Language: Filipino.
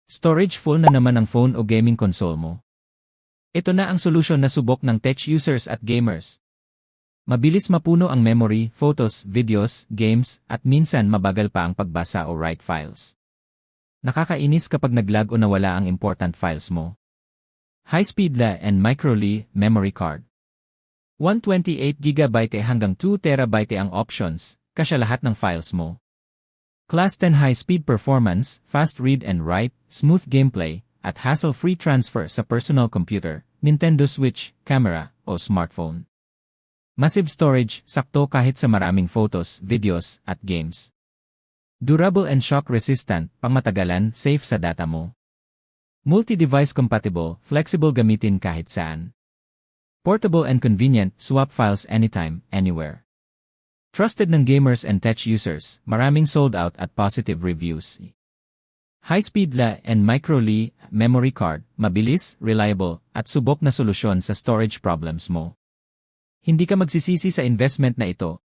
Storage full na naman ang phone o gaming console mo. Ito na ang solusyon na subok ng tech users at gamers. Mabilis mapuno ang memory, photos, videos, games, at minsan mabagal pa ang pagbasa o write files. Nakakainis kapag naglag o nawala ang important files mo. High-speed LA and micro-LA memory card. 128GB hanggang 2TB ang options, kasya lahat ng files mo. Class 10 high-speed performance, fast read and write, smooth gameplay, at hassle-free transfer sa personal computer, Nintendo Switch, camera, o smartphone. Massive storage, sakto kahit sa maraming photos, videos, at games. Durable and shock-resistant, pangmatagalan, safe sa data mo. Multi-device compatible, flexible gamitin kahit saan. Portable and convenient, swap files anytime, anywhere. Trusted ng gamers and tech users, maraming sold out at positive reviews. High-speed LA and micro-LA memory card, mabilis, reliable, at subok na solusyon sa storage problems mo. Hindi ka magsisisi sa investment na ito,